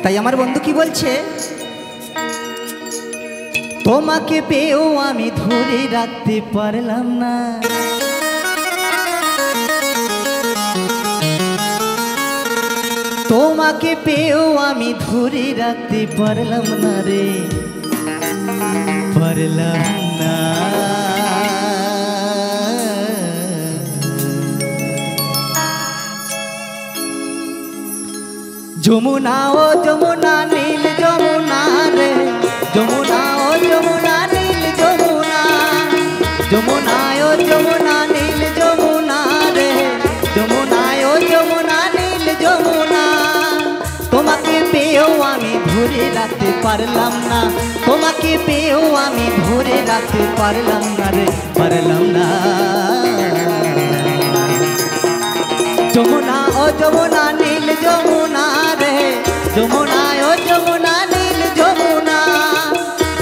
তাই আমার বন্ধু কি বলছে, তোমাকে পেয়েও আমি ধরে রাখতে পারলাম না, তোমাকে পেয়েও আমি ধরে রাখতে পারলাম না রে, পারলাম না। যমুনা ও যমুনা নীল যমুনা রে, যমুনা ও যমুনা নীল যমুনা, যমুনা ও যমুনা নীল যমুনা রে, যমুনা ও যমুনা নীল যমুনা। তোমাকে পেয়েও আমি ধরে রাখতে পারলাম না, তোমাকে পেয়েও আমি ধরে রাখতে পারলাম না রে, পারলাম না। যমুনা ও যমুনা নীল যমুনা রে, যমুনা ও যমুনা নীল যমুনা,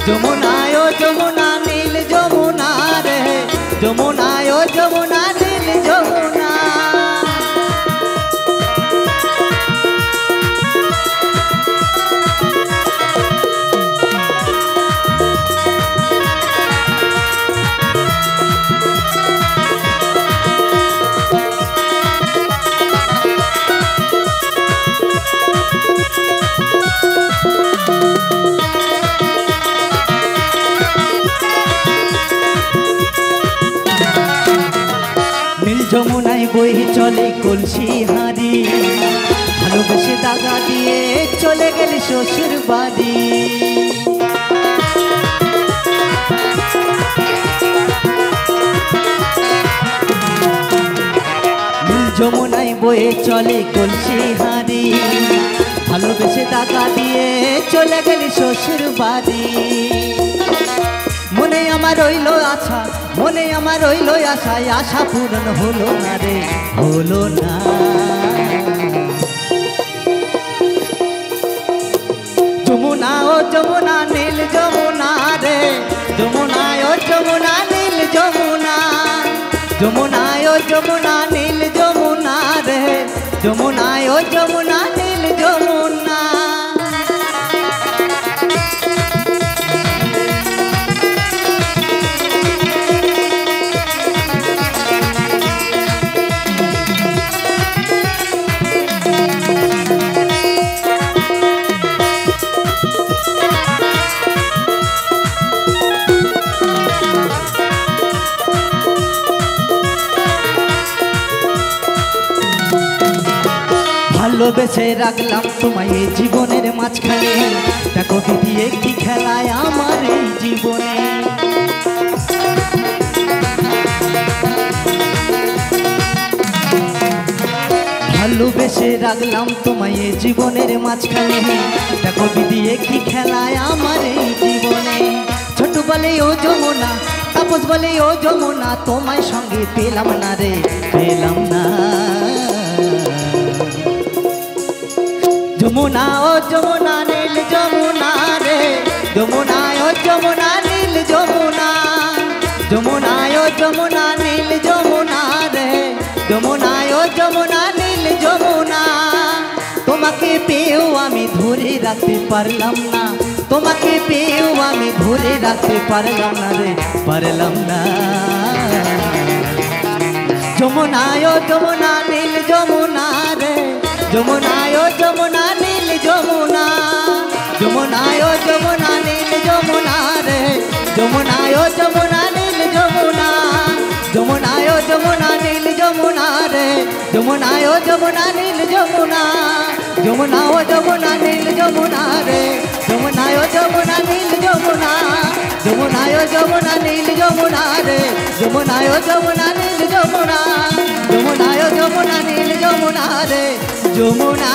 যমুনা ও যমুনা নীল যমুনা রে, যমুনা ও যমুনা নীল যমুনা। যমুনায় বই চলে কলসি হারি, ভালোবেসে দাগা দিয়ে চলে গেল শ্বশুর বাড়ি। যমুনায় বয়ে চলে কলসি হারি, ভালোবেসে দাগা দিয়ে চলে গেল শ্বশুর বাড়ি। মনে আমার রইল আশা, মনে আমার রইল আশায়, আশা পূরণ হলো না রে, হলো না। যমুনা ও যমুনা নীল যমুনা রে, যমুনা ও যমুনা নীল যমুনা, যমুনা ও যমুনা নীল যমুনা রে, যমুনা ও যমুনা নীল যমুনা। ভালোবেসে রাখলাম তোমায় এই জীবনের মাঝখানে, দেখো দিদি একটি খেলায় আমার এই জীবনে। ভালোবেসে রাখলাম তোমায় এই জীবনের মাঝখানে, দেখো দিদি একটি খেলায় আমার এই জীবনে। ছোট বলে ও যমুনা, তাপস বলে ও যমুনা, তোমায় সঙ্গে পেলাম না রে, পেলাম না। যমুনা ও যমুনা নীল যমুনা রে, যমুনা ও যমুনা নীল যমুনা, যমুনা ও যমুনা নীল যমুনা রে, যমুনা ও যমুনা নীল যমুনা। তোমাকে পেয়েও আমি ধরে রাখতে পারলাম না, তোমাকে পেয়েও আমি ধরে রাখতে পারলাম না রে, পারলাম না। যমুনা ও যমুনা নীল যমুনা রে, যমুনা ও যমুনা নীল যমুনা, যমুনা ও যমুনা নীল যমুনা রে, যমুনা ও যমুনা নীল যমুনা, যমুনা ও যমুনা নীল যমুনা রে, যমুনা ও যমুনা নীল যমুনা, যমুনা ও যমুনা নীল যমুনা রে, যমুনা ও যমুনা নীল যমুনা, যমুনা ও যমুনা নীল যমুনা রে, যমুনা ও যমুনা নীল যমুনা, যমুনা ও যমুনা নীল যমুনা রে, যমুনা।